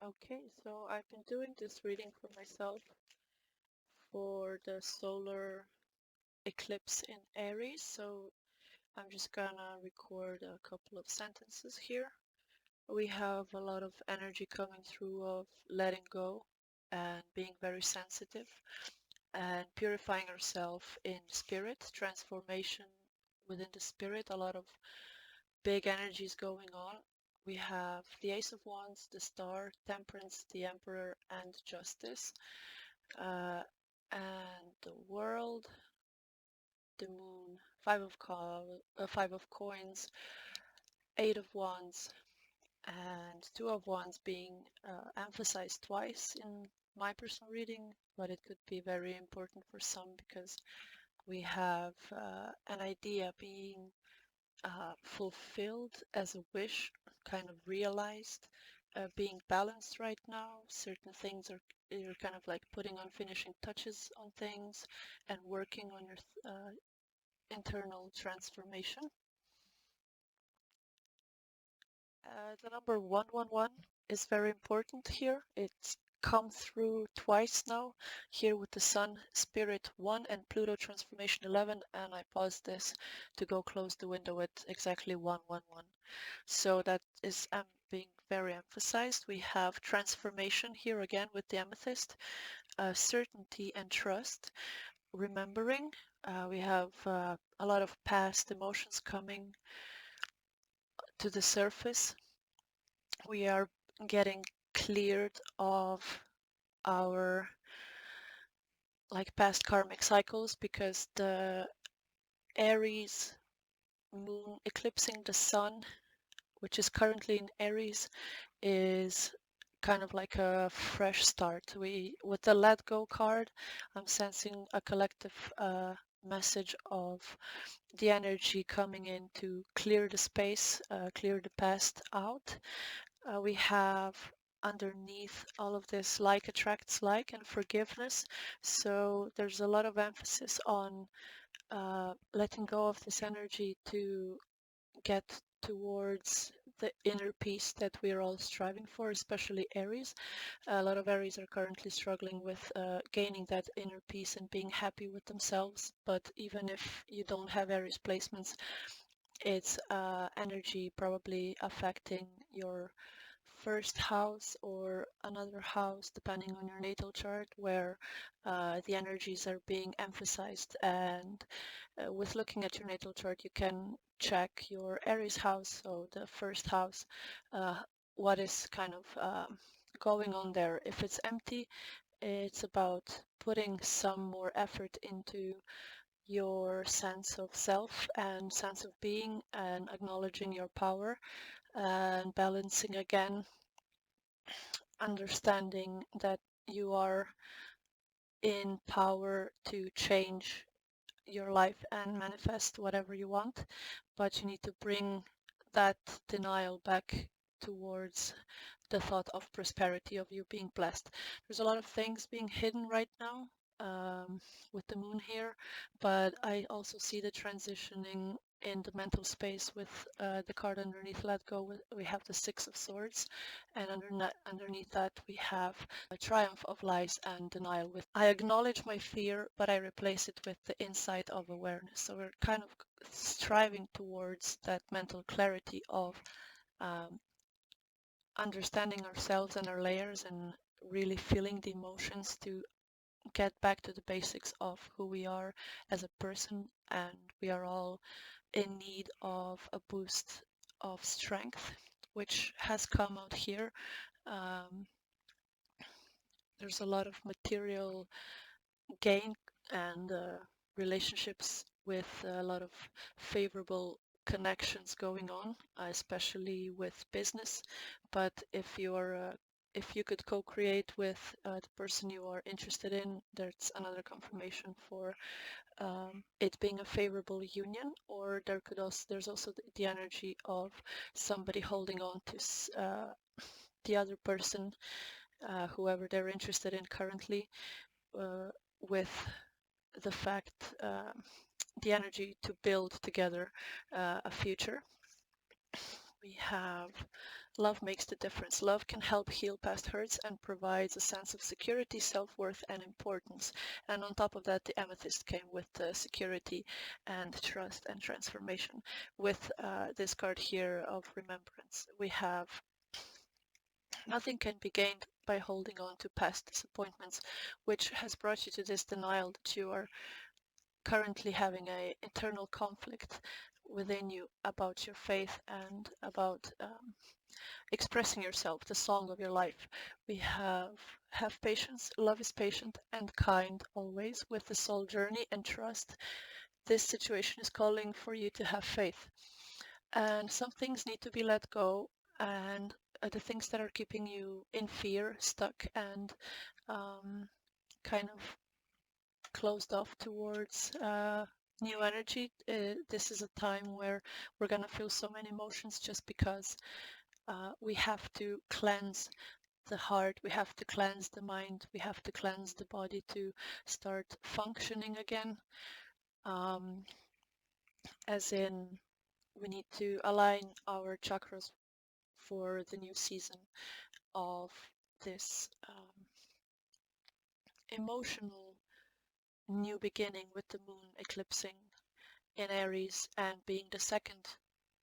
Okay, so I've been doing this reading for myself for the solar eclipse in Aries, so I'm just gonna record a couple of sentences here. We have a lot of energy coming through of letting go and being very sensitive and purifying ourselves in spirit, transformation within the spirit, a lot of big energies going on. We have the Ace of Wands, the Star, Temperance, the Emperor, and Justice. And the World, the Moon, Five of Coins, Eight of Wands, and Two of Wands being emphasized twice in my personal reading, but it could be very important for some because we have an idea being fulfilled as a wish, kind of realized, being balanced right now. Certain things are you're kind of like putting on finishing touches on things and working on your internal transformation. The number 111 is very important here. It's come through twice now, here with the Sun Spirit 1 and Pluto Transformation 11, and I paused this to go close the window at exactly 111. So that is being very emphasized. We have transformation here again with the amethyst, certainty and trust, remembering. We have a lot of past emotions coming to the surface. We are getting cleared of our like past karmic cycles because the Aries moon eclipsing the sun, which is currently in Aries, is kind of like a fresh start. With the let go card, I'm sensing a collective message of the energy coming in to clear the space, clear the past out. We have underneath all of this like attracts like and forgiveness. So there's a lot of emphasis on letting go of this energy to get towards the inner peace that we're all striving for, especially Aries. A lot of Aries are currently struggling with gaining that inner peace and being happy with themselves. But even if you don't have Aries placements, it's energy probably affecting your first house or another house, depending on your natal chart, where the energies are being emphasized. And with looking at your natal chart, you can check your Aries house, so the first house, what is kind of going on there. If it's empty, it's about putting some more effort into your sense of self and sense of being and acknowledging your power and balancing again, understanding that you are in power to change your life and manifest whatever you want, but you need to bring that denial back towards the thought of prosperity, of you being blessed. There's a lot of things being hidden right now with the moon here, but I also see the transitioning in the mental space with the card underneath let go. We have the Six of Swords, and underneath that we have a triumph of lies and denial. With I acknowledge my fear, but I replace it with the insight of awareness. So we're kind of striving towards that mental clarity of um, understanding ourselves and our layers and really feeling the emotions to get back to the basics of who we are as a person, and we are all in need of a boost of strength, which has come out here. Um, there's a lot of material gain and relationships with a lot of favorable connections going on, especially with business. But if you could co-create with the person you are interested in, there's another confirmation for it being a favorable union. Or there's also the energy of somebody holding on to the other person, whoever they're interested in currently, with the fact, the energy to build together a future. We have Love makes the difference. Love can help heal past hurts and provides a sense of security, self-worth, and importance. And on top of that, the amethyst came with security and trust and transformation. With this card here of remembrance, we have nothing can be gained by holding on to past disappointments, which has brought you to this denial that you are currently having an internal conflict within you about your faith and about expressing yourself, the song of your life. We have patience. Love is patient and kind always with the soul journey and trust. This situation is calling for you to have faith. And some things need to be let go, and the things that are keeping you in fear, stuck, and kind of closed off towards new energy. This is a time where we're going to feel so many emotions just because we have to cleanse the heart, we have to cleanse the mind, we have to cleanse the body to start functioning again. As in, we need to align our chakras for the new season of this emotional new beginning with the moon eclipsing in Aries and being the second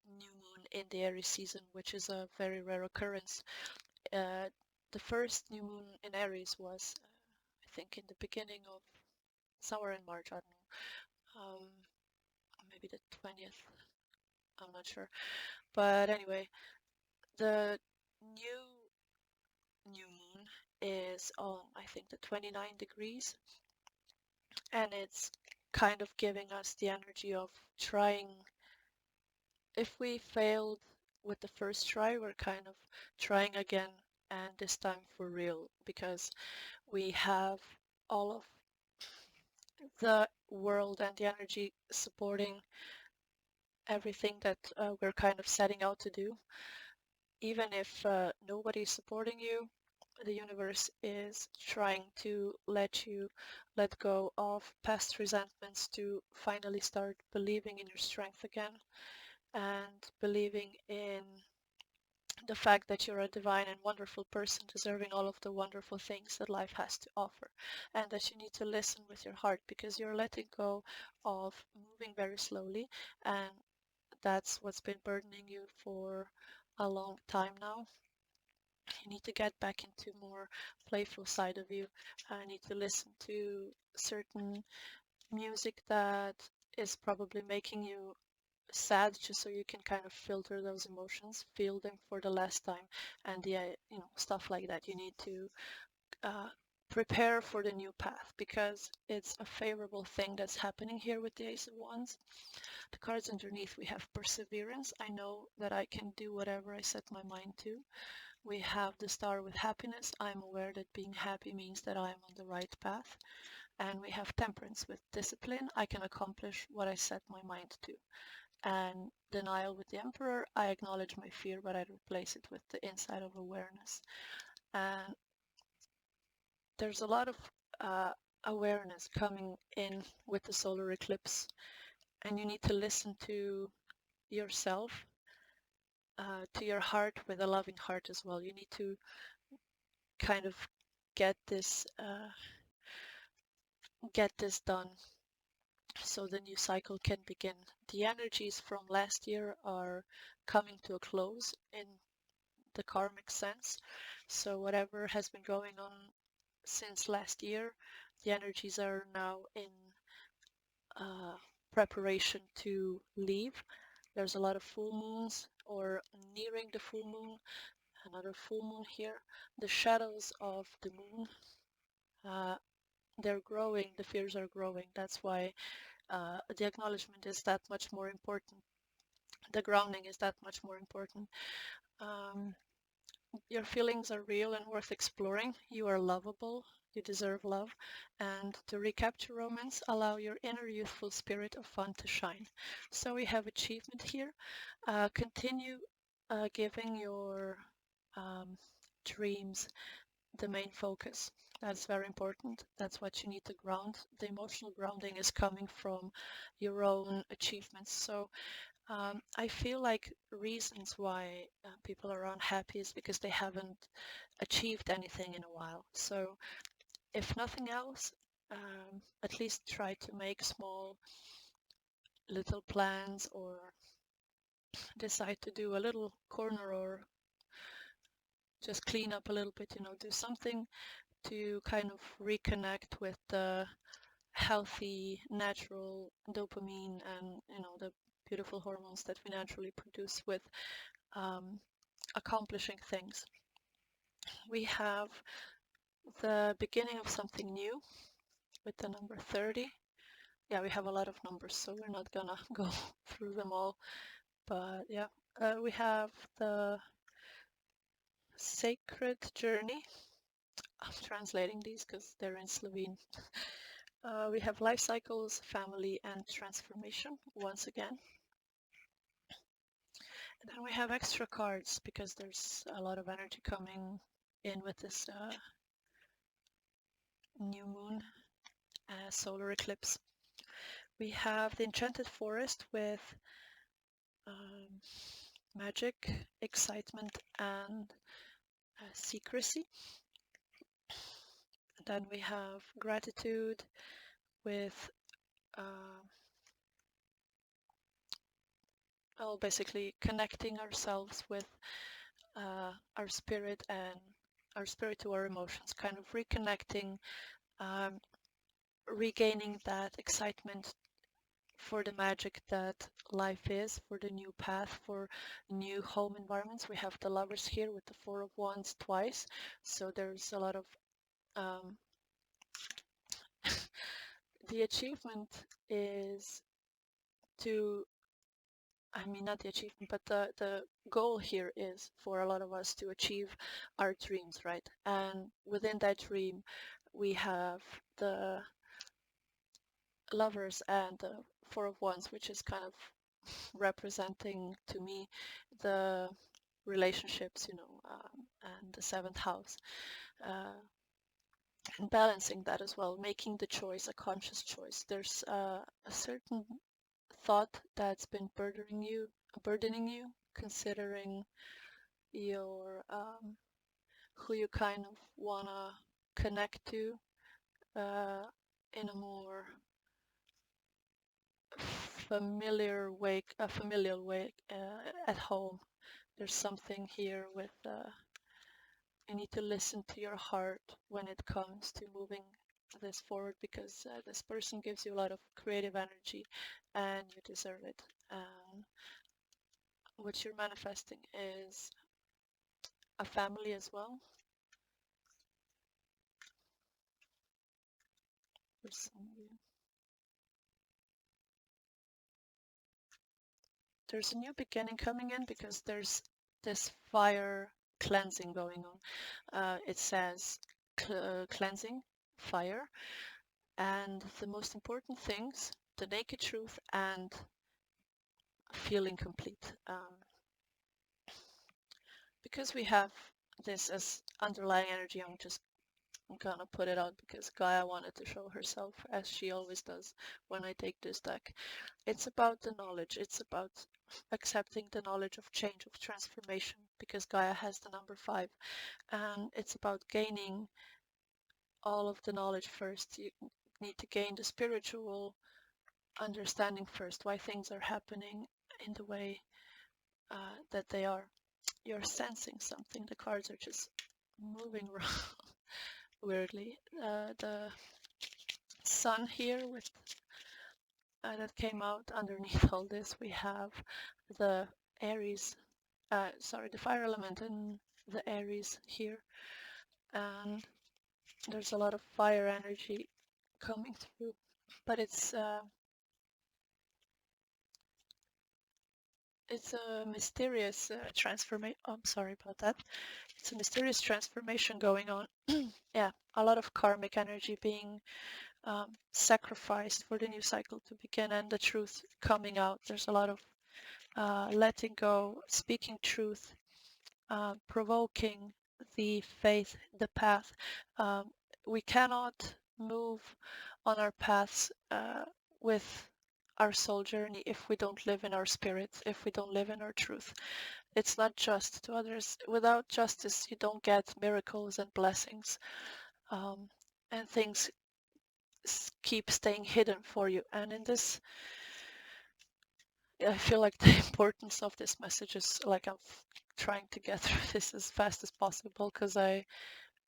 new moon in the Aries season, which is a very rare occurrence. The first new moon in Aries was, I think, in the beginning of somewhere in March, I don't know, maybe the 20th, I'm not sure. But anyway, the new moon is on, I think, the 29 degrees, and it's kind of giving us the energy of trying. If we failed with the first try, we're kind of trying again, and this time for real, because we have all of the world and the energy supporting everything that we're kind of setting out to do. Even if nobody's supporting you, the universe is trying to let you let go of past resentments to finally start believing in your strength again and believing in the fact that you're a divine and wonderful person deserving all of the wonderful things that life has to offer, and that you need to listen with your heart because you're letting go of moving very slowly, and that's what's been burdening you for a long time now. You need to get back into more playful side of you. I need to listen to certain music that is probably making you sad, just so you can kind of filter those emotions, feel them for the last time, and stuff like that. You need to uh, prepare for the new path because it's a favorable thing that's happening here with the Ace of Wands. The cards underneath, we have perseverance. I know that I can do whatever I set my mind to. We have the star with happiness. I'm aware that being happy means that I'm on the right path. And we have temperance with discipline. I can accomplish what I set my mind to. And denial with the emperor. I acknowledge my fear, but I replace it with the insight of awareness. And there's a lot of awareness coming in with the solar eclipse. And you need to listen to yourself, to your heart with a loving heart as well. You need to kind of get this done so the new cycle can begin. The energies from last year are coming to a close in the karmic sense. So whatever has been going on since last year, the energies are now in uh, preparation to leave. There's a lot of full moons or nearing the full moon, another full moon here. The shadows of the moon, they're growing, the fears are growing. That's why the acknowledgement is that much more important. The grounding is that much more important. Um, your feelings are real and worth exploring. You are lovable. You deserve love. And to recapture romance, allow your inner youthful spirit of fun to shine. So we have achievement here. Continue giving your dreams the main focus. That's very important. That's what you need to ground. The emotional grounding is coming from your own achievements. So I feel like reasons why people are unhappy is because they haven't achieved anything in a while. So if nothing else, at least try to make small little plans or decide to do a little corner or just clean up a little bit, do something to kind of reconnect with the healthy, natural dopamine and, the beautiful hormones that we naturally produce with accomplishing things. We have the beginning of something new with the number 30. Yeah, we have a lot of numbers, so we're not gonna go through them all. But yeah, we have the sacred journey. I'm translating these because they're in Slovene. We have life cycles, family, and transformation once again. And then we have extra cards because there's a lot of energy coming in with this new moon solar eclipse. We have the Enchanted Forest with magic, excitement, and secrecy. Then we have Gratitude with well, basically connecting ourselves with our spirit and our spirit to our emotions, kind of reconnecting, regaining that excitement for the magic that life is, for the new path, for new home environments. We have the Lovers here with the Four of Wands twice, so there's a lot of the achievement is to, I mean, not the achievement, but the goal here is for a lot of us to achieve our dreams, right? And within that dream, we have the Lovers and the Four of Wands, which is kind of representing to me the relationships, and the seventh house, and balancing that as well, making the choice a conscious choice. There's a certain thought that's been burdening you, considering your who you kind of wanna connect to in a more familial way at home. There's something here with you need to listen to your heart when it comes to moving this forward, because this person gives you a lot of creative energy and you deserve it. And what you're manifesting is a family as well. For some of you. There's a new beginning coming in because there's this fire cleansing going on. It says cleansing, fire, and the most important things, the naked truth and feeling complete. Because we have this as underlying energy, I'm just gonna put it out because Gaia wanted to show herself, as she always does when I take this deck. It's about the knowledge. It's about accepting the knowledge of change, of transformation, because Gaia has the number 5. And it's about gaining all of the knowledge first. You need to gain the spiritual understanding first, why things are happening in the way that they are. You're sensing something. The cards are just moving around weirdly. The sun here with that came out underneath all this, we have the Aries, the fire element in the Aries here, and there's a lot of fire energy coming through, but it's a mysterious transformation. Oh, I'm sorry about that. It's a mysterious transformation going on. Yeah, a lot of karmic energy being sacrificed for the new cycle to begin and the truth coming out. There's a lot of letting go, speaking truth, provoking the faith, the path. We cannot move on our paths with our soul journey if we don't live in our spirit, if we don't live in our truth. It's not just to others. Without justice, you don't get miracles and blessings, and things keep staying hidden for you. And in this, I feel like the importance of this message is like I'm trying to get through this as fast as possible because I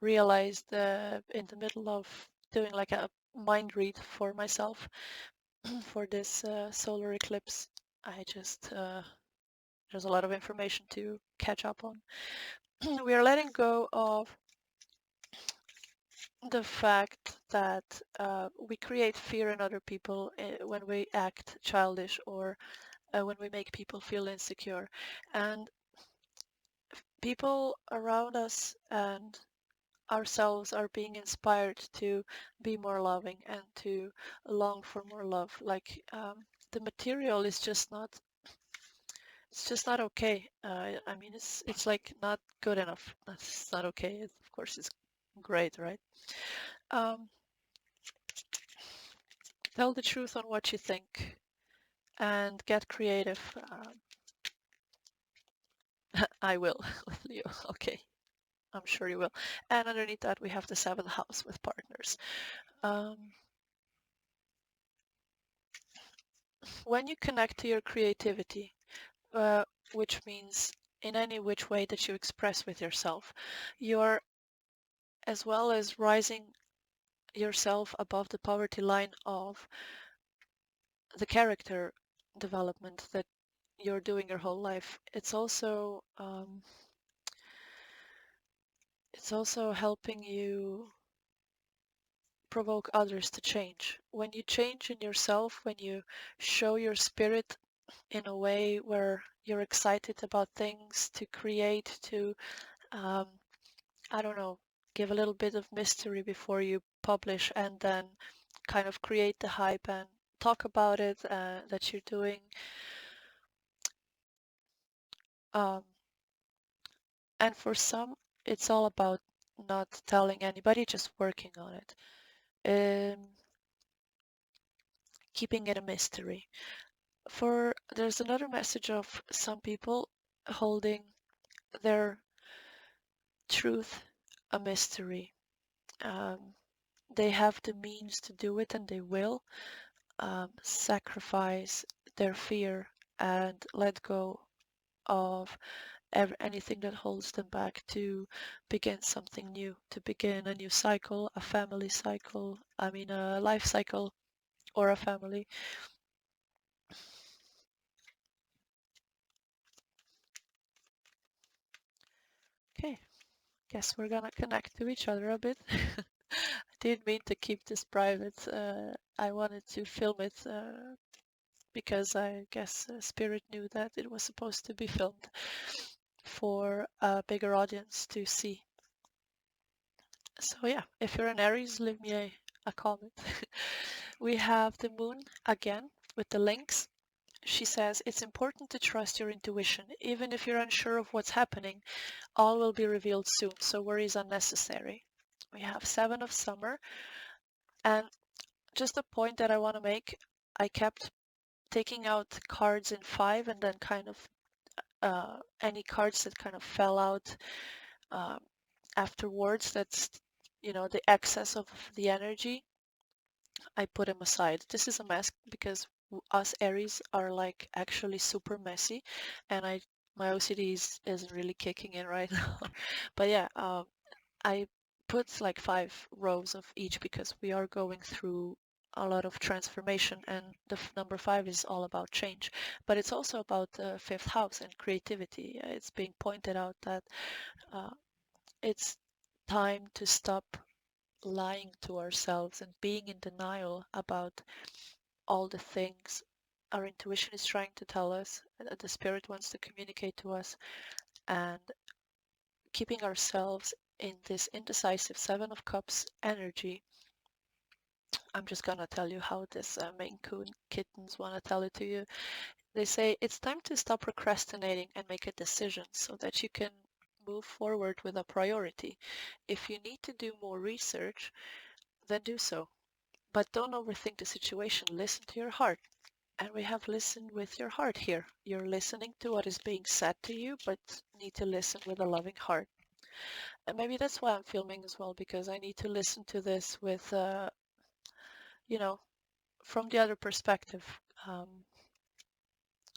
realized in the middle of doing like a mind read for myself for this solar eclipse, I just there's a lot of information to catch up on. We are letting go of the fact that we create fear in other people when we act childish or when we make people feel insecure. And people around us and ourselves are being inspired to be more loving and to long for more love. Like the material is just not, it's just not okay. I mean, it's like not good enough. That's not okay. Of course, it's great, right? Um, Tell the truth on what you think and get creative. I will with you. Okay, I'm sure you will. And underneath that, we have the seventh house with partners. Um, when you connect to your creativity, uh, which means in any which way that you express with yourself, you're as well as rising yourself above the poverty line of the character development that you're doing your whole life. It's also helping you provoke others to change. When you change in yourself, when you show your spirit in a way where you're excited about things to create, to, um, I don't know, give a little bit of mystery before you publish and then kind of create the hype and talk about it that you're doing. Um, and for some, it's all about not telling anybody, just working on it. Um, Keeping it a mystery. There's another message of some people holding their truth a mystery. Um, they have the means to do it and they will sacrifice their fear and let go of anything that holds them back to begin something new, to begin a new cycle, a family cycle, I mean a life cycle or a family. Okay, guess we're gonna connect to each other a bit. I didn't mean to keep this private. I wanted to film it because I guess Spirit knew that it was supposed to be filmed for a bigger audience to see. So yeah, if you're an Aries, leave me a comment. We have the moon again with the links. She says, it's important to trust your intuition. Even if you're unsure of what's happening, all will be revealed soon, so worry is unnecessary. We have Seven of Summer, and just a point that I want to make, I kept taking out cards in five and then kind of any cards that kind of fell out um, afterwards, that's, you know, the excess of the energy, I put them aside. This is a mess because us Aries are like actually super messy, and my OCD isn't really kicking in right now. But yeah, I put like 5 rows of each because we are going through a lot of transformation, and the number 5 is all about change. But it's also about the fifth house and creativity. It's being pointed out that uh, it's time to stop lying to ourselves and being in denial about all the things our intuition is trying to tell us, the spirit wants to communicate to us, and keeping ourselves in this indecisive Seven of Cups energy. I'm just gonna tell you how this Maine Coon kittens want to tell it to you. They say it's time to stop procrastinating and make a decision so that you can move forward with a priority. If you need to do more research, then do so. But don't overthink the situation. Listen to your heart. And we have listened with your heart here. You're listening to what is being said to you, but need to listen with a loving heart. And maybe that's why I'm filming as well, because I need to listen to this with, you know, from the other perspective. Um,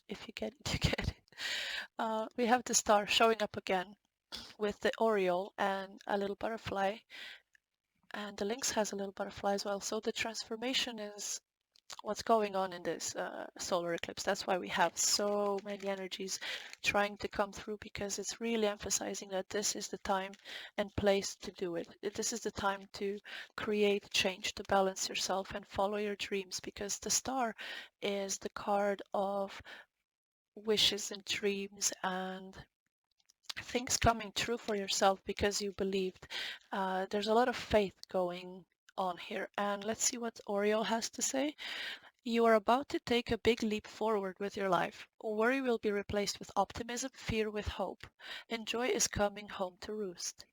if you get it, you get it. We have the star showing up again with the Oriole and a little butterfly. And the Lynx has a little butterfly as well. So the transformation is what's going on in this solar eclipse. That's why we have so many energies trying to come through, because it's really emphasizing that this is the time and place to do it. This is the time to create change, to balance yourself and follow your dreams, because the star is the card of wishes and dreams and things coming true for yourself because you believed. There's a lot of faith going on here. And let's see what Oriole has to say. You are about to take a big leap forward with your life. Worry will be replaced with optimism, fear with hope, and joy is coming home to roost.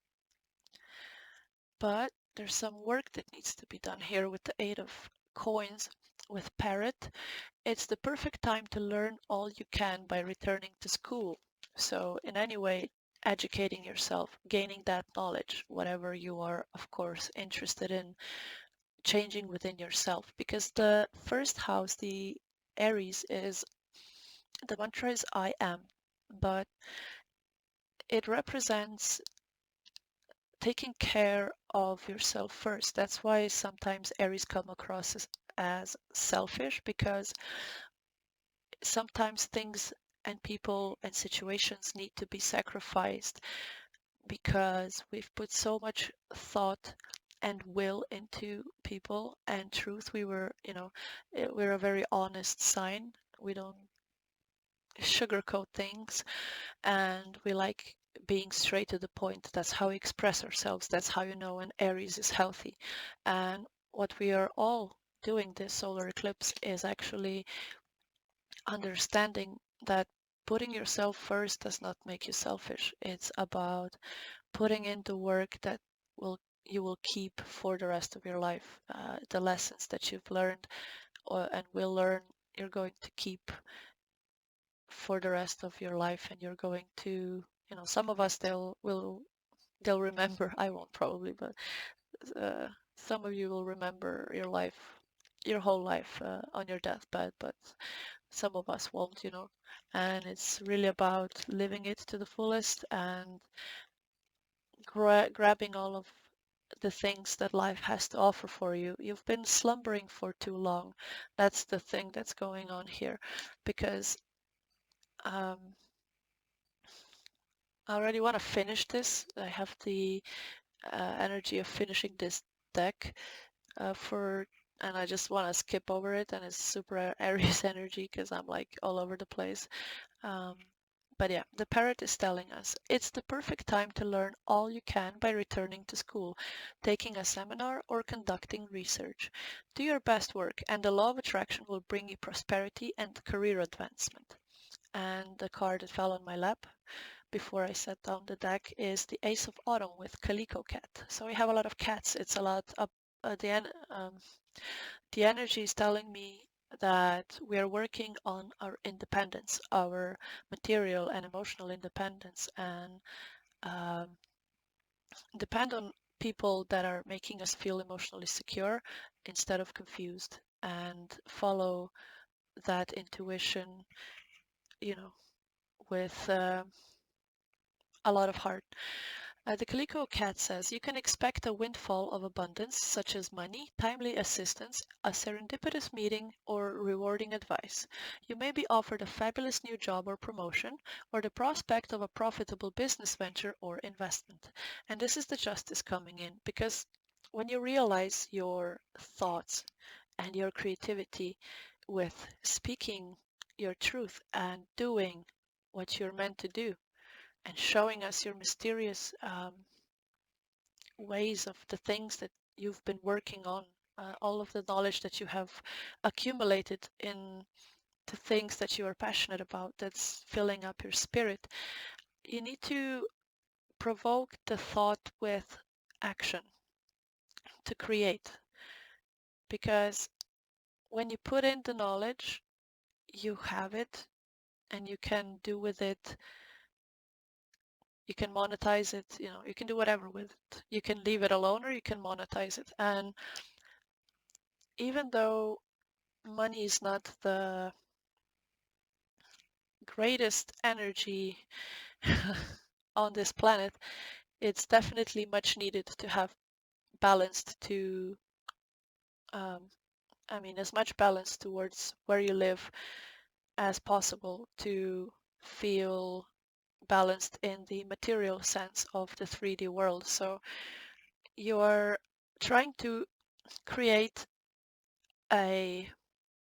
But there's some work that needs to be done here with the Eight of Coins with Parrot. It's the perfect time to learn all you can by returning to school. So in any way, educating yourself, gaining that knowledge, whatever you are, of course, interested in, changing within yourself. Because the first house, the Aries, is the mantra is I am, but it represents taking care of yourself first. That's why sometimes Aries come across as selfish, because sometimes things and people and situations need to be sacrificed because we've put so much thought and will into people and truth. We're a very honest sign. We don't sugarcoat things, and we like being straight to the point. That's how we express ourselves. That's how you know an Aries is healthy. And what we are all doing this solar eclipse is actually understanding that putting yourself first does not make you selfish. It's about putting in the work that will you will keep for the rest of your life. The lessons that you've learned and will learn, you're going to keep for the rest of your life, and you're going to, some of us they'll remember. I won't probably, but some of you will remember your whole life on your deathbed, but some of us won't. And it's really about living it to the fullest and grabbing all of the things that life has to offer for you. You've been slumbering for too long. That's the thing that's going on here, because um, I already want to finish this. I have the energy of finishing this deck and I just want to skip over it, and it's super Aries energy because I'm like all over the place. Um, but yeah, the parrot is telling us it's the perfect time to learn all you can by returning to school, taking a seminar, or conducting research. Do your best work, and the law of attraction will bring you prosperity and career advancement. And the card that fell on my lap before I set down the deck is the Ace of Autumn with Calico Cat. So we have a lot of cats. It's a lot up. The energy is telling me that we are working on our independence, our material and emotional independence, and um, depend on people that are making us feel emotionally secure instead of confused, and follow that intuition, you know, with a lot of heart. The Calico Cat says you can expect a windfall of abundance, such as money, timely assistance, a serendipitous meeting, or rewarding advice. You may be offered a fabulous new job or promotion, or the prospect of a profitable business venture or investment. And this is the justice coming in, because when you realize your thoughts and your creativity with speaking your truth and doing what you're meant to do, and showing us your mysterious ways of the things that you've been working on, all of the knowledge that you have accumulated in the things that you are passionate about, that's filling up your spirit. You need to provoke the thought with action to create, because when you put in the knowledge, you have it and you can do with it, you can monetize it, you can do whatever with it. You can leave it alone or you can monetize it. And even though money is not the greatest energy on this planet, it's definitely much needed to have balanced to, um, I mean, as much balance towards where you live as possible to feel balanced in the material sense of the 3D world. So you are trying to create a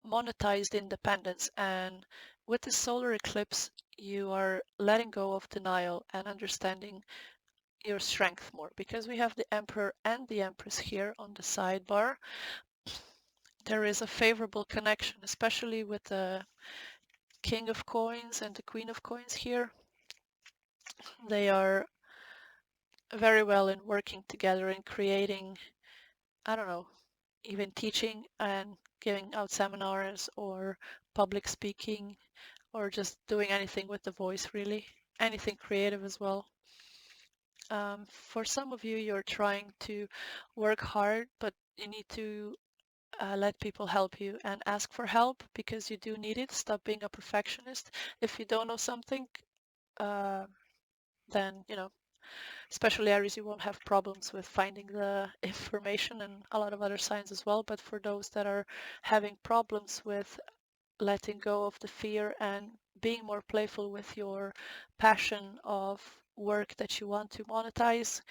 monetized independence, and with the solar eclipse you are letting go of denial and understanding your strength more, because we have the emperor and the empress here on the sidebar. There is a favorable connection, especially with the king of coins and the queen of coins here. They are very well in working together and creating, I don't know, even teaching and giving out seminars or public speaking or just doing anything with the voice, really. Anything creative as well. For some of you, you're trying to work hard, but you need to let people help you and ask for help because you do need it. Stop being a perfectionist. If you don't know something, uh, then, especially Aries, you won't have problems with finding the information, and a lot of other signs as well. But for those that are having problems with letting go of the fear and being more playful with your passion of work that you want to monetize,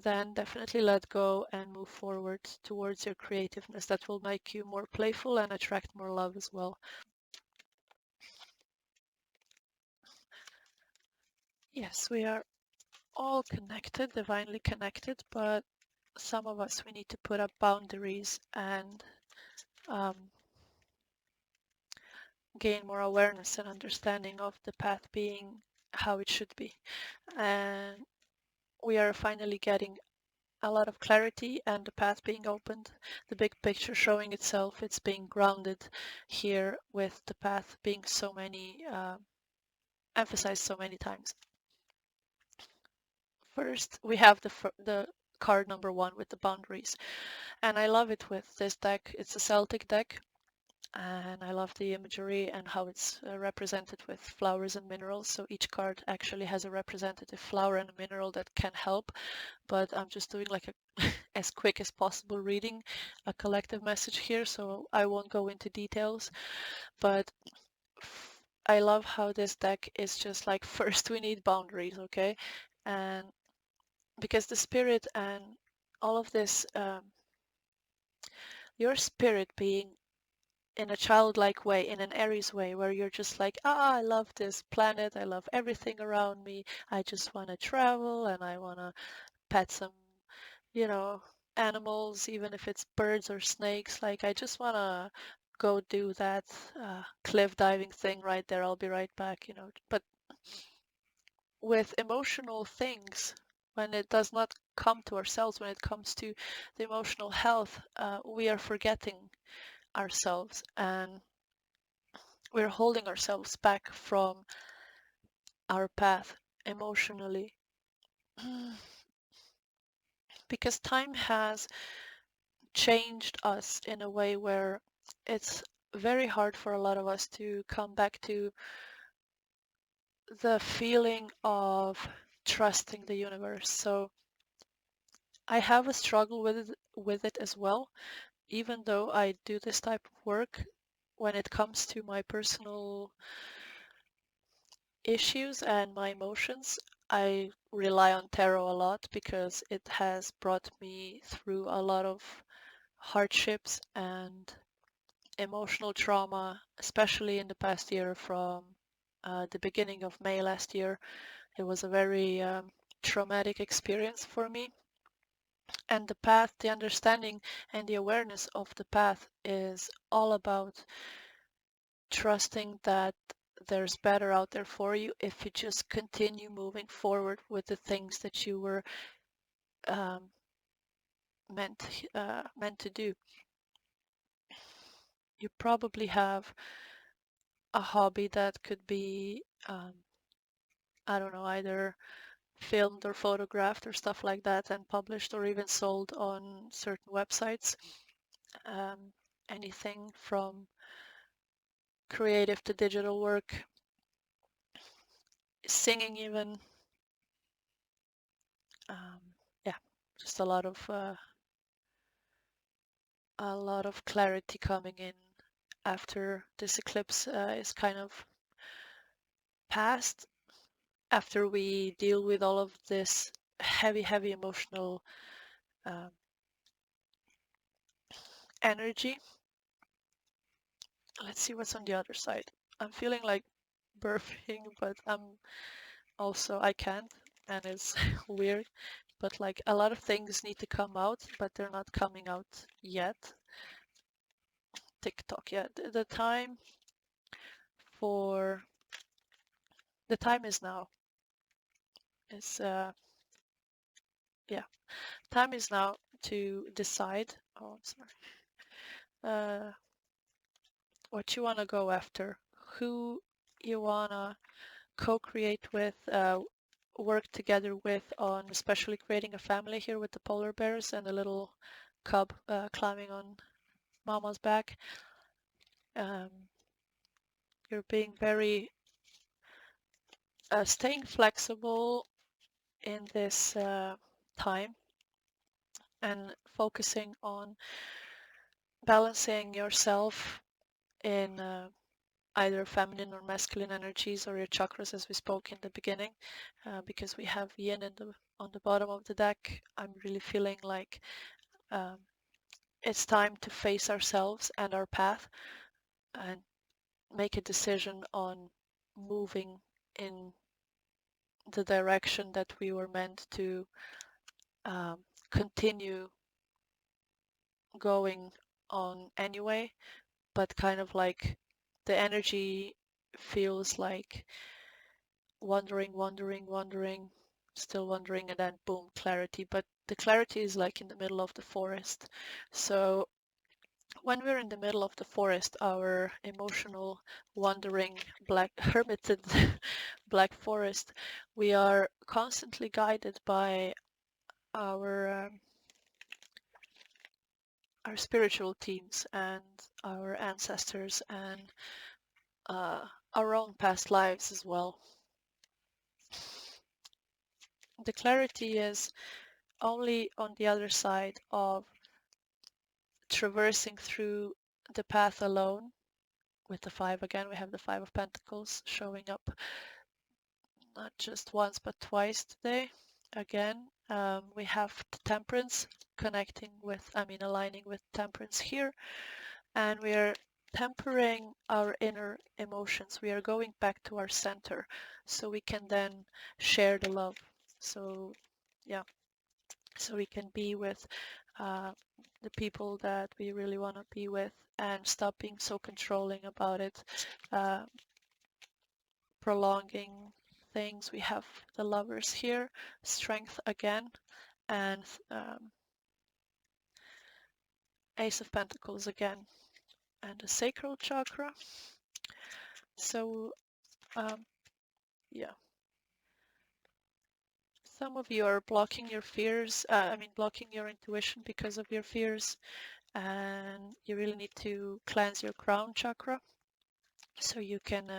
then definitely let go and move forward towards your creativeness. That will make you more playful and attract more love as well. Yes, we are all connected, divinely connected, but some of us, we need to put up boundaries and um, gain more awareness and understanding of the path being how it should be. And we are finally getting a lot of clarity and the path being opened, the big picture showing itself. It's being grounded here with the path being so many, emphasized so many times. First, we have the card number 1 with the boundaries. And I love it with this deck. It's a Celtic deck. And I love the imagery and how it's represented with flowers and minerals. So each card actually has a representative flower and a mineral that can help. But I'm just doing like a as quick as possible reading a collective message here, so I won't go into details. But I love how this deck is just like, first we need boundaries, okay? And because the spirit and all of this, your spirit being in a childlike way, in an Aries way, where you're just like, I love this planet, I love everything around me, I just want to travel and I want to pet some, you know, animals, even if it's birds or snakes. Like, I just want to go do that cliff diving thing right there. I'll be right back. But with emotional things, when it does not come to ourselves, when it comes to the emotional health, we are forgetting ourselves and we're holding ourselves back from our path emotionally. Because time has changed us in a way where it's very hard for a lot of us to come back to the feeling of trusting the universe. So I have a struggle with it as well, even though I do this type of work. When it comes to my personal issues and my emotions, I rely on tarot a lot because it has brought me through a lot of hardships and emotional trauma, especially in the past year from the beginning of May last year. It was a very traumatic experience for me. And the path, the understanding and the awareness of the path is all about trusting that there's better out there for you if you just continue moving forward with the things that you were um, meant to do. You probably have a hobby that could be, I don't know, either filmed or photographed or stuff like that and published or even sold on certain websites. Um, Anything from creative to digital work, singing even. Um, yeah, just a lot of clarity coming in after this eclipse is kind of past, after we deal with all of this heavy emotional um, energy. Let's see what's on the other side. I'm feeling like burping, but I can't, and it's weird. But like a lot of things need to come out, but they're not coming out yet. TikTok, yeah. For the time is now. Is Yeah. Time is now to decide. Oh, I'm sorry. What you wanna go after, who you wanna co-create with, work together with on especially creating a family here with the polar bears and the little cub climbing on mama's back. Um, you're being very staying flexible in this time and focusing on balancing yourself in either feminine or masculine energies or your chakras as we spoke in the beginning, because we have yin on the bottom of the deck. I'm really feeling like um, it's time to face ourselves and our path and make a decision on moving in the direction that we were meant to um, continue going on anyway, but kind of like the energy feels like wandering, still wandering, and then boom, clarity. But the clarity is like in the middle of the forest. So when we're in the middle of the forest, our emotional wandering black hermited black forest, we are constantly guided by our um, our spiritual teams and our ancestors and uh, our own past lives as well. The clarity is only on the other side of traversing through the path alone. With the five again, we have the Five of Pentacles showing up not just once but twice today. Again, we have the Temperance connecting with, aligning with Temperance here, and we are tempering our inner emotions. We are going back to our center so we can then share the love. So, yeah, so we can be with uh, the people that we really want to be with and stop being so controlling about it, uh, prolonging things. We have the Lovers here, Strength again, and Ace of Pentacles again, and the Sacral Chakra. So, yeah. Some of you are blocking your fears, blocking your intuition because of your fears, and you really need to cleanse your crown chakra so you can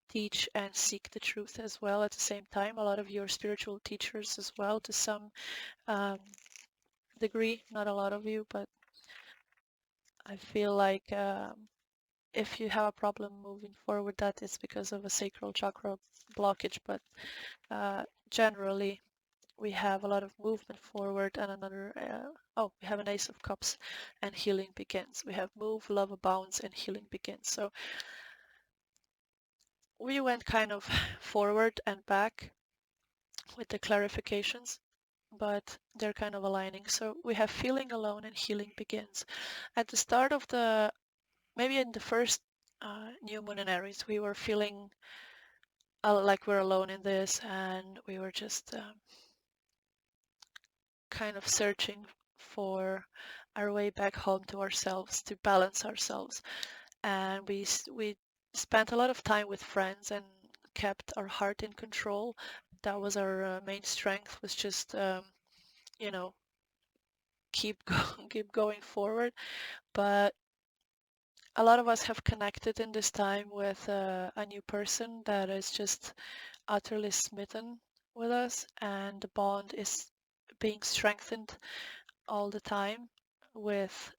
teach and seek the truth as well at the same time. A lot of your spiritual teachers as well to some um, degree, not a lot of you, but I feel like if you have a problem moving forward, that is because of a sacral chakra blockage, but generally we have a lot of movement forward and we have an Ace of Cups and healing begins. We have move, love abounds, and healing begins. So we went kind of forward and back with the clarifications, but they're kind of aligning. So we have feeling alone and healing begins. At the start of maybe in the first new moon in Aries, we were feeling like we're alone in this, and we were just kind of searching for our way back home to ourselves, to balance ourselves. And we spent a lot of time with friends and kept our heart in control. That was our main strength, was just you know, keep going forward. But a lot of us have connected in this time with a new person that is just utterly smitten with us, and the bond is being strengthened all the time with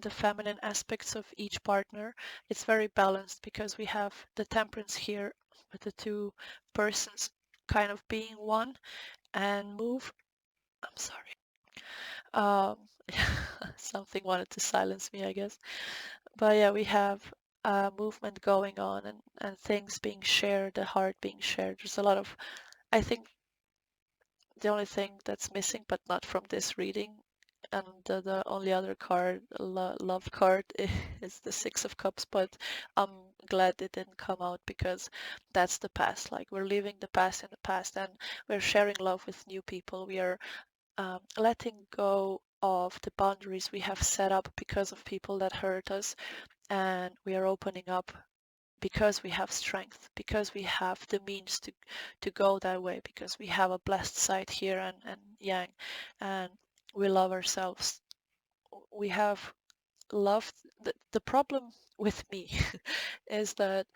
the feminine aspects of each partner. It's very balanced because we have the temperance here with the two persons kind of being one and move. I'm sorry. Um, something wanted to silence me, I guess. But yeah, we have a movement going on and things being shared, the heart being shared. There's a lot of, I think the only thing that's missing, but not from this reading, and the only other card, love card, is the Six of Cups, but I'm glad it didn't come out because that's the past. Like, we're leaving the past in the past and we're sharing love with new people. We are letting go of the boundaries we have set up because of people that hurt us, and we are opening up because we have strength, because we have the means to go that way, because we have a blessed side here and yang, and we love ourselves. We have loved. The problem with me is that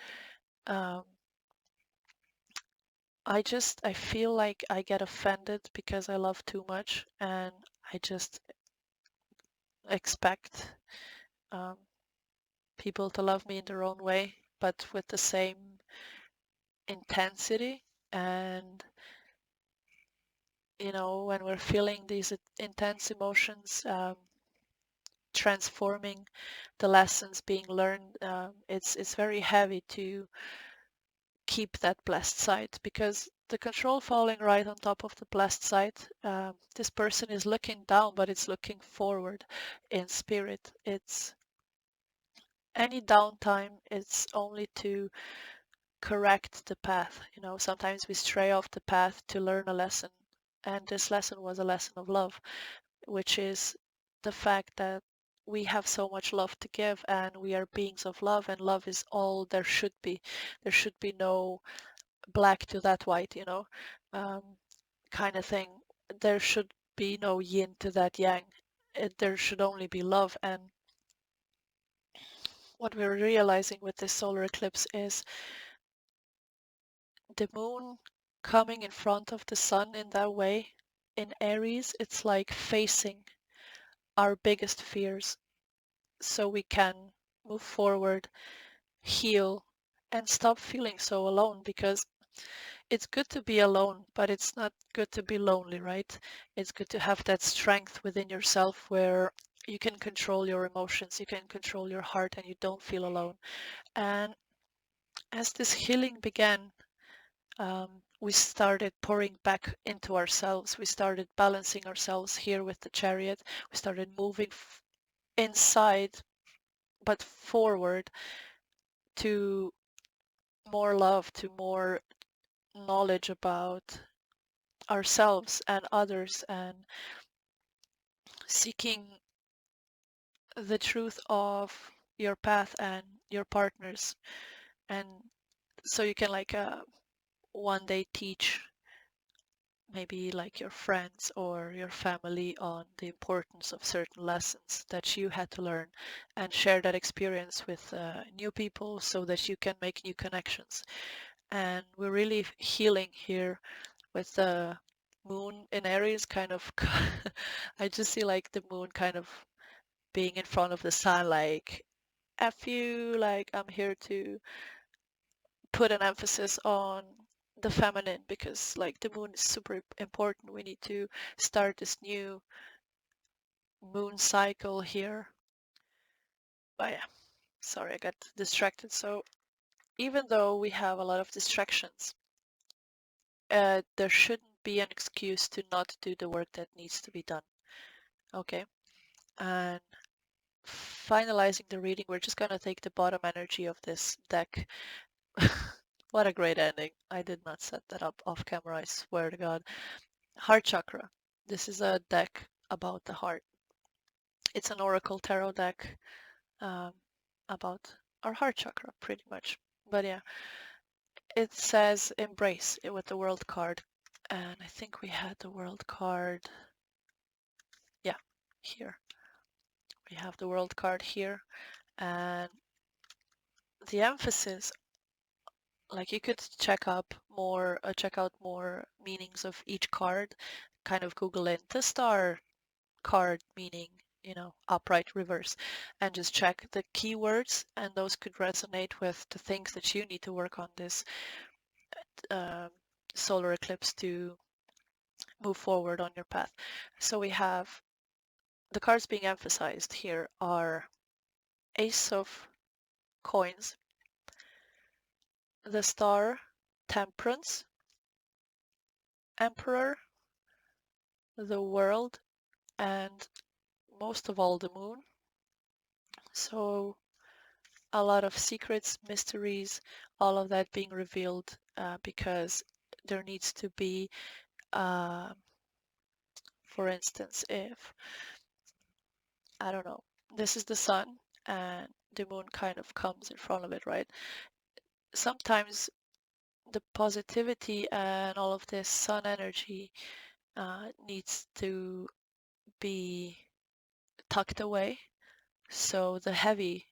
um, I feel like I get offended because I love too much, and I just expect um, people to love me in their own way, but with the same intensity. And when we're feeling these intense emotions, transforming the lessons being learned, it's very heavy to keep that blessed side, because the control falling right on top of the blessed side, this person is looking down, but it's looking forward in spirit. It's any downtime, it's only to correct the path. Sometimes we stray off the path to learn a lesson, and this lesson was a lesson of love, which is the fact that we have so much love to give, and we are beings of love, and love is all there should be. There should be no black to that white, um, kind of thing. There should be no yin to that yang. There should only be love. And what we're realizing with this solar eclipse is the moon coming in front of the sun in that way. In Aries, it's like facing our biggest fears so we can move forward, heal, and stop feeling so alone, because it's good to be alone, but it's not good to be lonely, right? It's good to have that strength within yourself where you can control your emotions, you can control your heart, and you don't feel alone. And as this healing began, we started pouring back into ourselves. We started balancing ourselves here with the chariot. We started moving inside, but forward, to more love, to more knowledge about ourselves and others, and seeking the truth of your path and your partners. And so you can, like, one day teach maybe like your friends or your family on the importance of certain lessons that you had to learn, and share that experience with new people so that you can make new connections. And we're really healing here with the moon in Aries, kind of. I just see like the moon kind of being in front of the sun, like, F you, like, I'm here to put an emphasis on the feminine, because like the moon is super important. We need to start this new moon cycle here. But yeah, sorry, I got distracted. So even though we have a lot of distractions, there shouldn't be an excuse to not do the work that needs to be done. Okay, and finalizing the reading, we're just gonna take the bottom energy of this deck. What a great ending. I did not set that up off camera, I swear to God. Heart chakra. This is a deck about the heart. It's an oracle tarot deck, um, about our heart chakra, pretty much. But yeah, it says embrace it with the world card. And I think we had the world card, yeah, here. We have the world card here. And the emphasis, like you could check out more meanings of each card, kind of Google in the star card meaning, upright reverse, and just check the keywords, and those could resonate with the things that you need to work on this um, solar eclipse to move forward on your path. So we have the cards being emphasized here are Ace of Coins, the Star, Temperance, Emperor, the World, and most of all the Moon. So a lot of secrets, mysteries, all of that being revealed because there needs to be, uh, for instance, if, I don't know, this is the sun and the moon kind of comes in front of it, right? Sometimes the positivity and all of this sun energy needs to be tucked away. So the heavy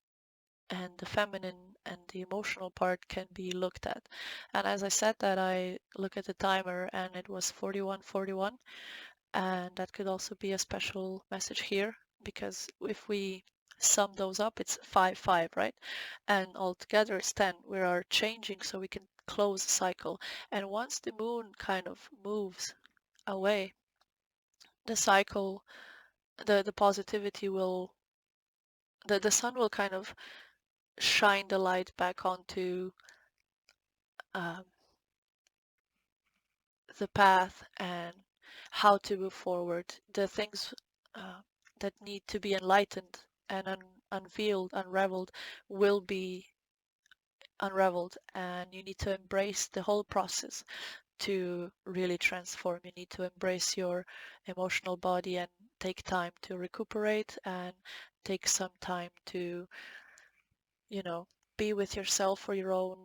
and the feminine and the emotional part can be looked at. And as I said that, I look at the timer and it was 41:41, and that could also be a special message here, because if we sum those up, it's 5:5, right? And altogether it's 10. We are changing so we can close the cycle. And once the moon kind of moves away, the cycle, the positivity will, the sun will kind of shine the light back onto um, the path and how to move forward. The things that need to be enlightened and unveiled, unraveled, will be unraveled, and you need to embrace the whole process to really transform. You need to embrace your emotional body and take time to recuperate and take some time to, be with yourself for your own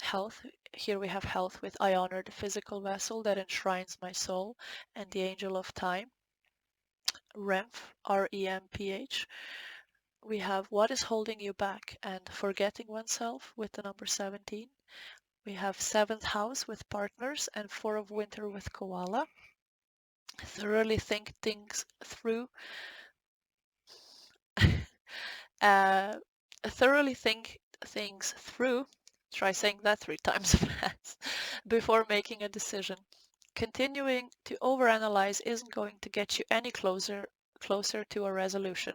health. Here we have health with I honor the physical vessel that enshrines my soul, and the angel of time, REMPH, REMPH. We have what is holding you back and forgetting oneself with the number 17. We have seventh house with partners and four of winter with koala. Thoroughly think things through. uh, Thoroughly think things through. Try saying that 3 times fast before making a decision. Continuing to overanalyze isn't going to get you any closer to a resolution,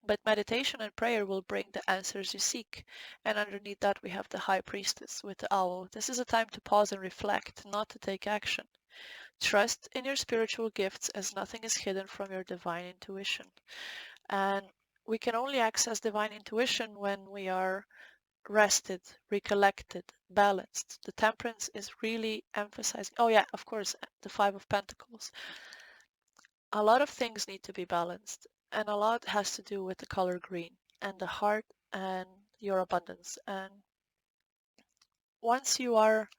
but meditation and prayer will bring the answers you seek. And underneath that we have the High Priestess with the owl. This is a time to pause and reflect, not to take action. Trust in your spiritual gifts, as nothing is hidden from your divine intuition. And we can only access divine intuition when we are rested, recollected, balanced. The temperance is really emphasizing, oh yeah, of course, the Five of Pentacles. A lot of things need to be balanced, and a lot has to do with the color green and the heart and your abundance. And once you are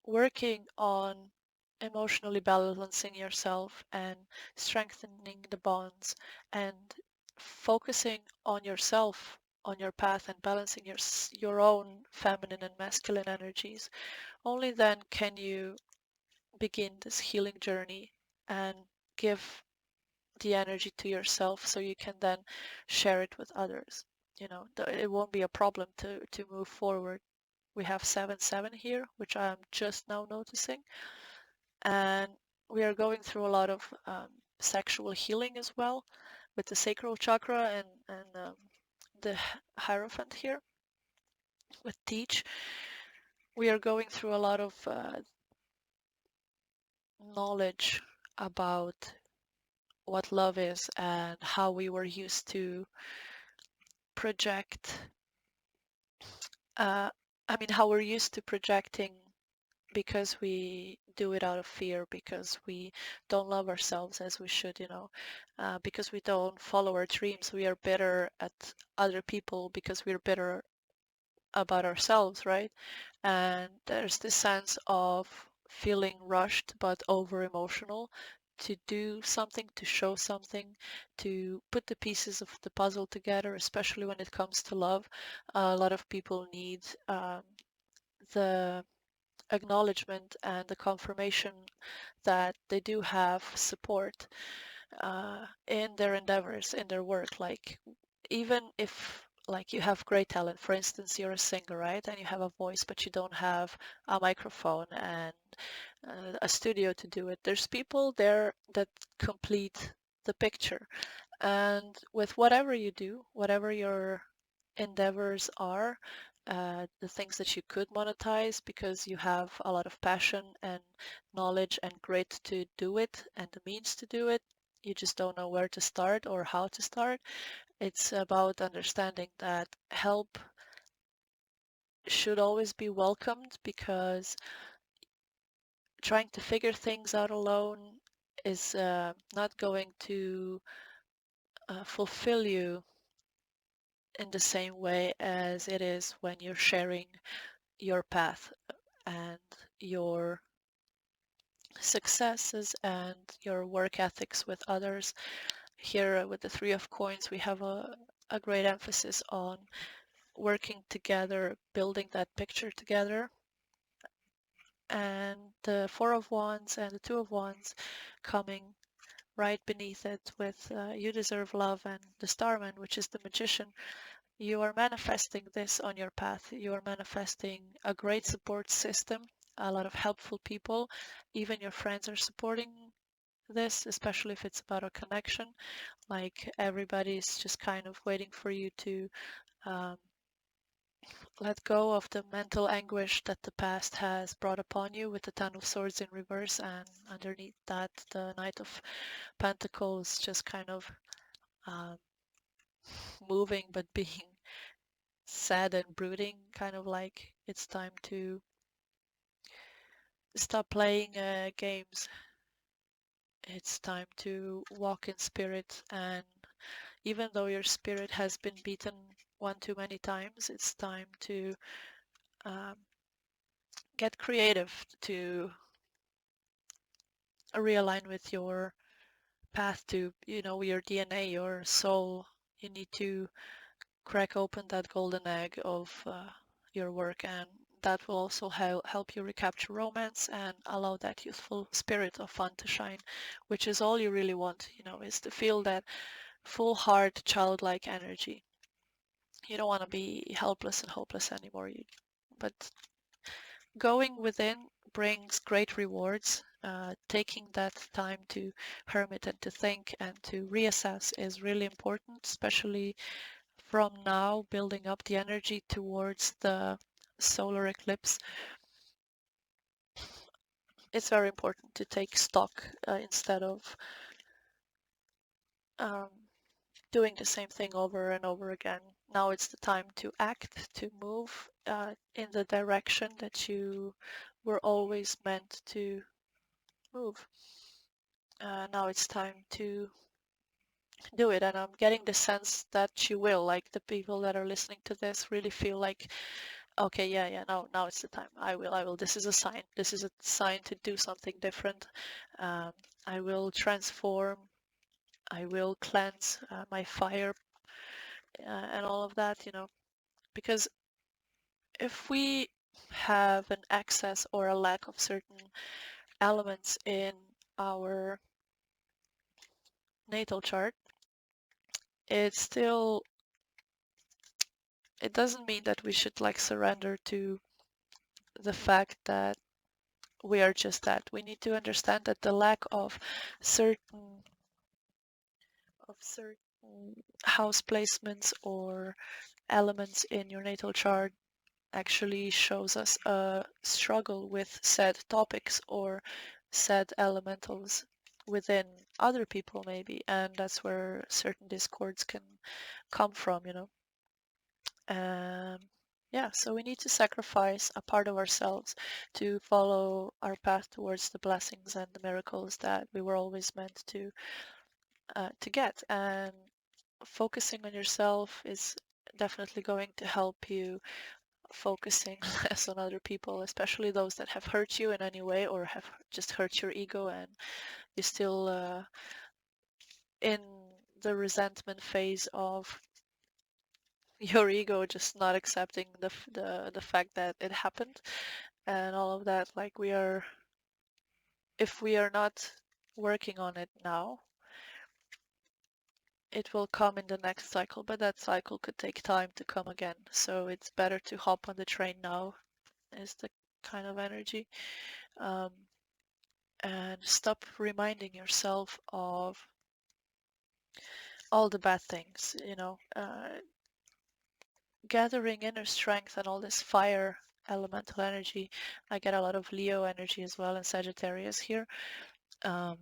working on emotionally balancing yourself and strengthening the bonds and focusing on yourself, on your path, and balancing your own feminine and masculine energies, only then can you begin this healing journey and give the energy to yourself so you can then share it with others. It won't be a problem to move forward. We have 7-7 here, which I'm just now noticing. And we are going through a lot of sexual healing as well with the sacral chakra and the Hierophant here with Teach. We are going through a lot of knowledge about what love is and how we were used to project. How we're used to projecting because we do it out of fear, because we don't love ourselves as we should, because we don't follow our dreams. We are better at other people because we're better about ourselves, right? And there's this sense of feeling rushed but over emotional to do something, to show something, to put the pieces of the puzzle together, especially when it comes to love. A lot of people need the acknowledgement and the confirmation that they do have support in their endeavors, in their work. Like, even if like you have great talent, for instance, you're a singer, right? And you have a voice, but you don't have a microphone and a studio to do it. There's people there that complete the picture. And with whatever you do, whatever your endeavors are, the things that you could monetize because you have a lot of passion and knowledge and grit to do it and the means to do it, you just don't know where to start or how to start. It's about understanding that help should always be welcomed, because trying to figure things out alone is not going to fulfill you in the same way as it is when you're sharing your path and your successes and your work ethics with others. Here with the Three of Coins, we have a great emphasis on working together, building that picture together. And the Four of Wands and the Two of Wands coming right beneath it with You Deserve Love and the Starman, which is the Magician. You are manifesting this on your path. You are manifesting a great support system, a lot of helpful people. Even your friends are supporting this, especially if it's about a connection. Like, everybody's just kind of waiting for you to um, let go of the mental anguish that the past has brought upon you, with the Ten of Swords in reverse, and underneath that, the Knight of Pentacles just kind of um, moving but being sad and brooding, kind of like it's time to stop playing games. It's time to walk in spirit, and even though your spirit has been beaten one too many times, it's time to um, get creative, to realign with your path, to, your DNA, your soul. You need to crack open that golden egg of your work, and that will also help you recapture romance and allow that youthful spirit of fun to shine, which is all you really want, is to feel that full heart, childlike energy. You don't want to be helpless and hopeless anymore. But going within brings great rewards. Taking that time to hermit and to think and to reassess is really important, especially from now, building up the energy towards the solar eclipse. It's very important to take stock instead of um, doing the same thing over and over again. Now it's the time to act, to move in the direction that you were always meant to move. Now it's time to do it, and I'm getting the sense that you will. Like, the people that are listening to this really feel like, okay, yeah, now it's the time. I will. This is a sign. This is a sign to do something different. Um, I will transform. I will cleanse my fire and all of that, because if we have an excess or a lack of certain elements in our natal chart, it's still, it doesn't mean that we should like surrender to the fact that we are just that. We need to understand that the lack of certain house placements or elements in your natal chart actually shows us a struggle with said topics or said elementals within other people, maybe, and that's where certain discords can come from, yeah, so we need to sacrifice a part of ourselves to follow our path towards the blessings and the miracles that we were always meant to get. And focusing on yourself is definitely going to help you focusing less on other people, especially those that have hurt you in any way or have just hurt your ego, and you're still in the resentment phase of your ego just not accepting the fact that it happened and all of that. Like, if we are not working on it now, it will come in the next cycle, but that cycle could take time to come again. So it's better to hop on the train now, is the kind of energy. Um, and stop reminding yourself of all the bad things, gathering inner strength and all this fire elemental energy. I get a lot of Leo energy as well and Sagittarius here. Um,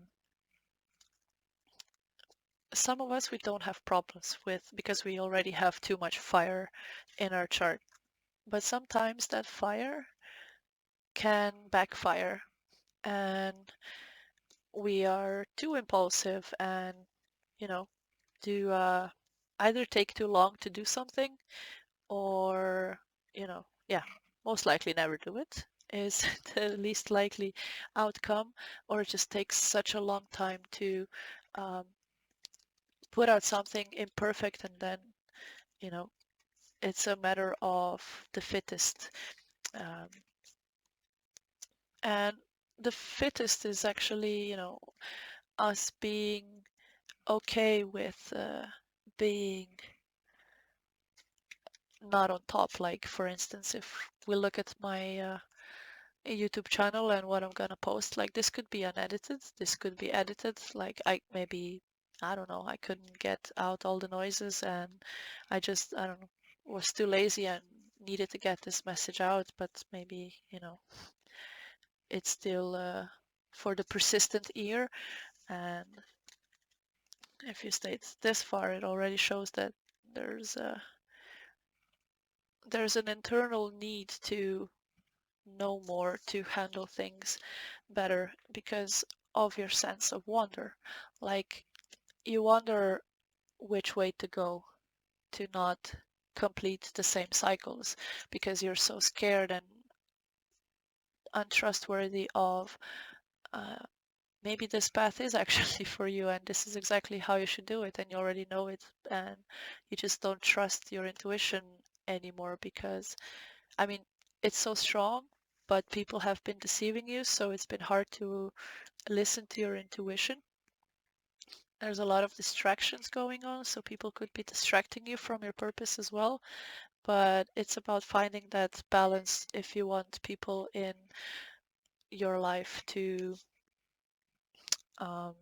some of us we don't have problems with because we already have too much fire in our chart. But sometimes that fire can backfire and we are too impulsive and, you know, do either take too long to do something or, yeah, most likely never do it is the least likely outcome, or it just takes such a long time to um, put out something imperfect, and then, you know, it's a matter of the fittest. Um, and the fittest is actually, us being okay with being not on top. Like, for instance, if we look at my YouTube channel and what I'm gonna post, like, this could be unedited, this could be edited. Like, I don't know, I couldn't get out all the noises, and I don't know, was too lazy and needed to get this message out, but maybe, it's still for the persistent ear. And if you stayed this far, it already shows that there's a there's an internal need to know more, to handle things better because of your sense of wonder. Like, you wonder which way to go to not complete the same cycles because you're so scared and untrustworthy of uh, maybe this path is actually for you and this is exactly how you should do it and you already know it, and you just don't trust your intuition anymore because, I mean, it's so strong, but people have been deceiving you, so it's been hard to listen to your intuition. There's a lot of distractions going on, so people could be distracting you from your purpose as well. But it's about finding that balance if you want people in your life to, um,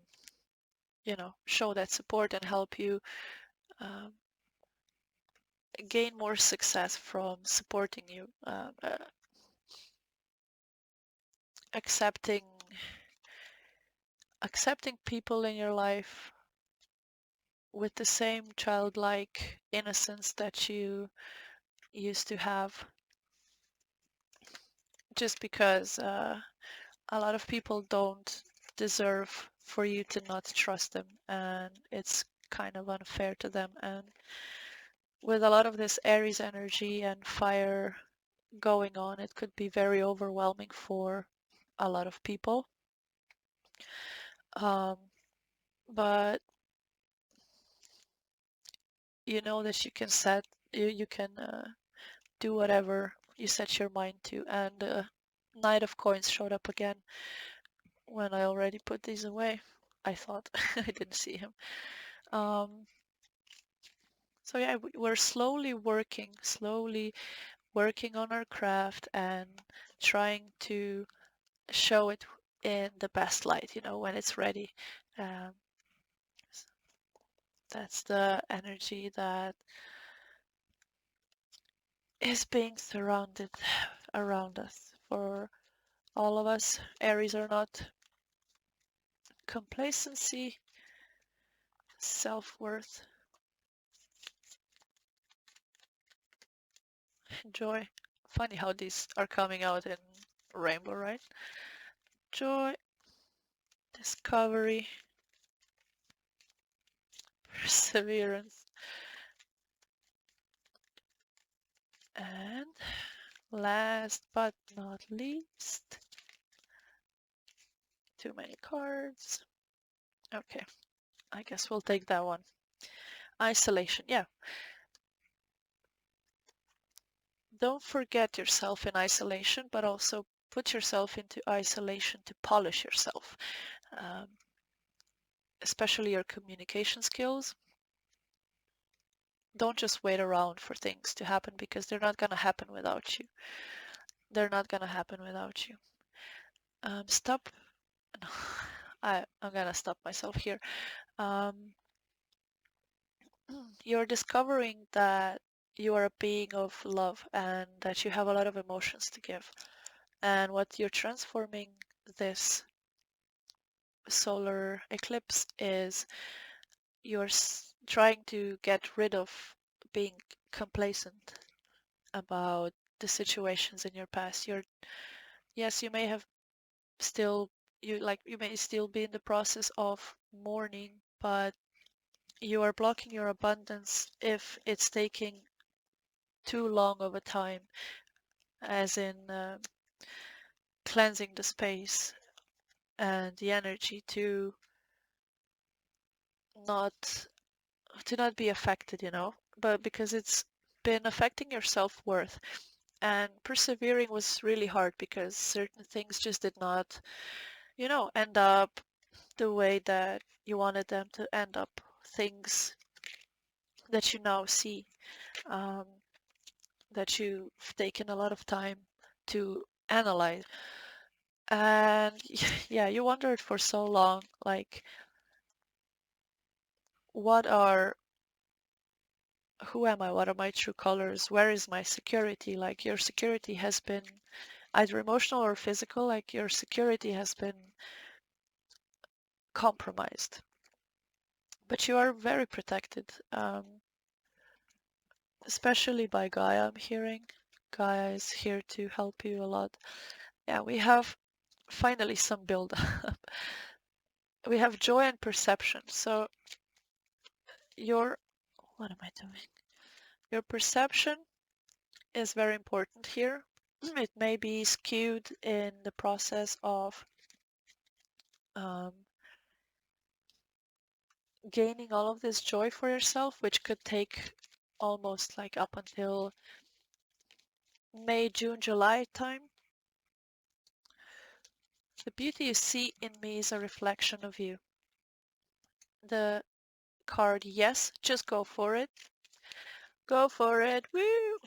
show that support and help you um, gain more success from supporting you. Accepting accepting people in your life with the same childlike innocence that you used to have, just because a lot of people don't deserve for you to not trust them, and it's kind of unfair to them. And with a lot of this Aries energy and fire going on, it could be very overwhelming for a lot of people. Um, but you know that you can do whatever you set your mind to. And Knight of Coins showed up again when I already put these away. I thought I didn't see him. So yeah, we're slowly working on our craft and trying to show it in the best light, when it's ready. Um, that's the energy that is being surrounded around us for all of us. Aries or not, complacency, self-worth, joy. Funny how these are coming out in rainbow, right? Joy, discovery, perseverance, and Last but not least, too many cards. Okay, I guess we'll take that one. Isolation, yeah. Don't forget yourself in isolation, but also put yourself into isolation to polish yourself, um, especially your communication skills. Don't just wait around for things to happen because they're not going to happen without you. They're not going to happen without you. Stop. No, I'm going to stop myself here. Um, you're discovering that you are a being of love and that you have a lot of emotions to give. And what you're transforming this solar eclipse is you're trying to get rid of being complacent about the situations in your past. Yes, you may have still you may still be in the process of mourning, but you are blocking your abundance if it's taking too long of a time, as in cleansing the space and the energy not to not be affected, but because it's been affecting your self-worth. And persevering was really hard because certain things just did not, end up the way that you wanted them to end up. Things that you now see, um, that you've taken a lot of time to analyze. And yeah, you wondered for so long, like, what are, who am I? What are my true colors? Where is my security? Like, your security has been either emotional or physical, like, your security has been compromised. But you are very protected, especially by Gaia, I'm hearing. Gaia is here to help you a lot. Yeah, we have finally some build up. We have joy and perception. So your, what am I doing? Your perception is very important here. It may be skewed in the process of um, gaining all of this joy for yourself, which could take almost like up until May, June, July time. The beauty you see in me is a reflection of you. The card, yes, just go for it. Go for it. Woo!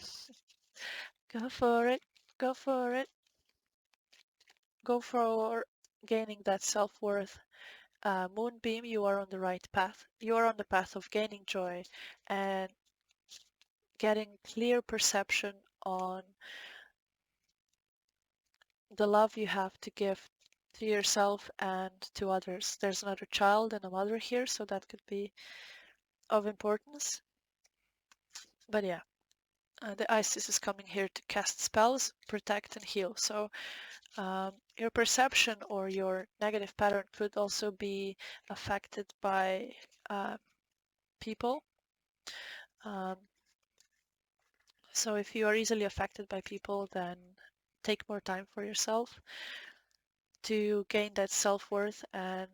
Go for it. Go for it. Go for gaining that self-worth. Moonbeam, you are on the right path. You are on the path of gaining joy and getting clear perception on the love you have to give to yourself and to others. There's another child and a mother here, so that could be of importance. But yeah, the Isis is coming here to cast spells, protect, and heal. So your perception or your negative pattern could also be affected by people. Um, so if you are easily affected by people, then take more time for yourself to gain that self-worth and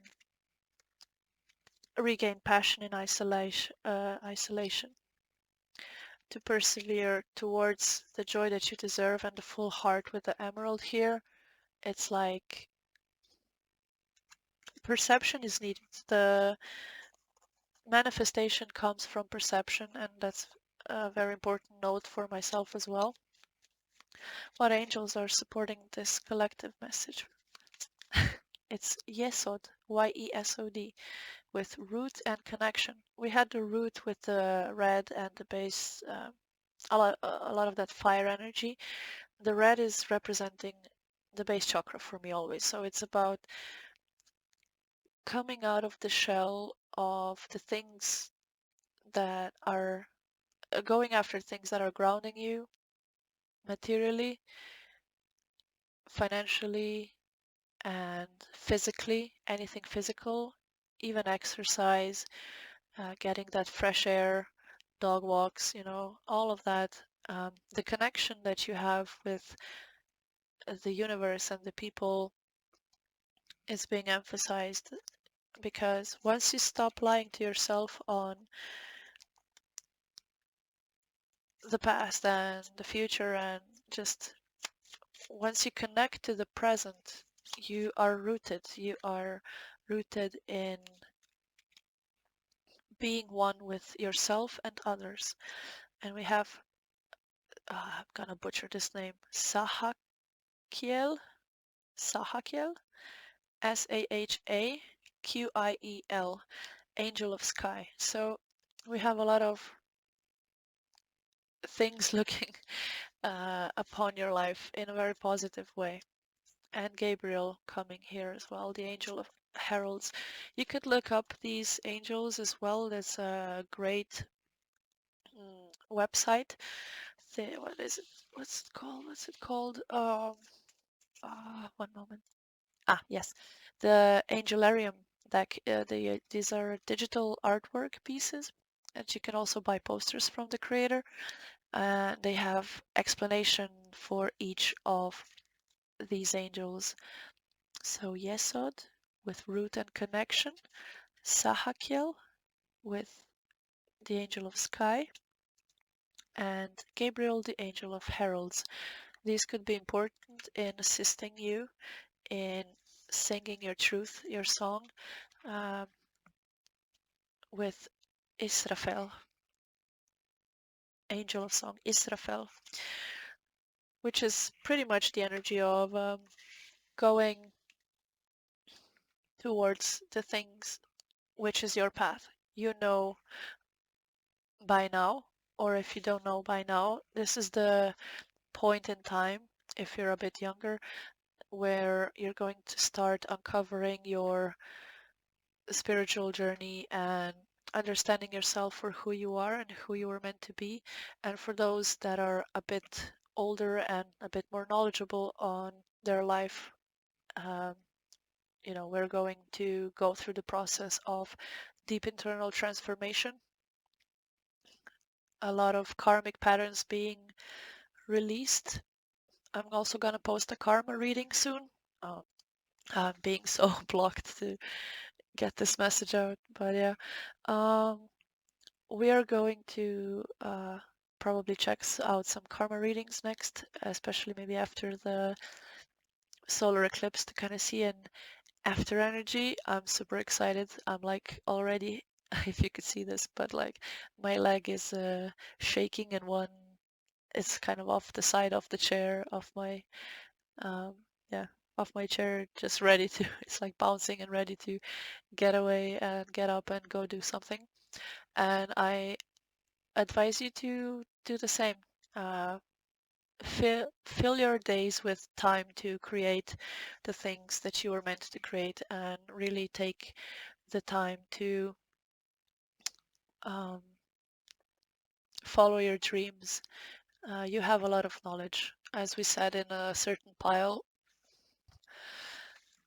regain passion in isolation, to persevere towards the joy that you deserve and the full heart with the emerald here. It's like perception is needed. The manifestation comes from perception, and that's a very important note for myself as well. What angels are supporting this collective message? It's Yesod, Y-E-S-O-D, with root and connection. We had the root with the red and the base, a lot of that fire energy. The red is representing the base chakra for me always. So it's about coming out of the shell of the things that are going after things that are grounding you materially, financially, and physically, anything physical, even exercise, getting that fresh air, dog walks, all of that The connection that you have with the universe and the people is being emphasized, because once you stop lying to yourself on the past and the future, and just once you connect to the present, you are rooted. You are rooted in being one with yourself and others. And we have, I'm gonna butcher this name, Sahakiel, Sahaquiel, Angel of Sky. So we have a lot of things looking upon your life in a very positive way. And Gabriel coming here as well, the Angel of Heralds. You could look up these angels as well. There's a great website. What is it? What's it called? What's it called? One moment. Ah, yes, the Angelarium deck. These are digital artwork pieces, and you can also buy posters from the creator. They have explanation for each of these angels. So Yesod with root and connection, Sahakiel with the angel of sky, and Gabriel, the angel of heralds. These could be important in assisting you in singing your truth, your song, um, with Israfel, angel of song, Israfel, which is pretty much the energy of going towards the things which is your path. You know by now, or if you don't know by now, this is the point in time, if you're a bit younger, where you're going to start uncovering your spiritual journey and understanding yourself for who you are and who you were meant to be. And for those that are a bit older and a bit more knowledgeable on their life, um, we're going to go through the process of deep internal transformation, a lot of karmic patterns being released. I'm also going to post a karma reading soon. Oh, I'm being so blocked to get this message out, but yeah. Um, we are going to probably check out some karma readings next, especially maybe after the solar eclipse, to kind of see an after energy. I'm super excited. I'm like already, if you could see this, but like my leg is shaking, and one is kind of off the side of the chair of my um, yeah, off my chair, just ready to, it's like bouncing and ready to get away and get up and go do something. And I advise you to do the same. Uh, fill your days with time to create the things that you were meant to create, and really take the time to um, follow your dreams. You have a lot of knowledge, as we said in a certain pile.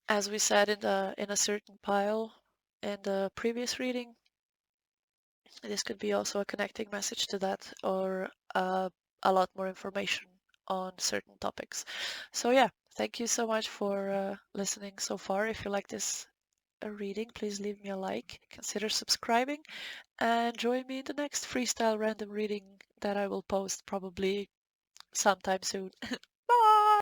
As we said in a certain pile in the previous reading, this could be also a connecting message to that, or a lot more information on certain topics. So yeah, thank you so much for listening so far. If you like this reading, please leave me a like, consider subscribing, and join me in the next freestyle random reading that I will post probably sometime soon.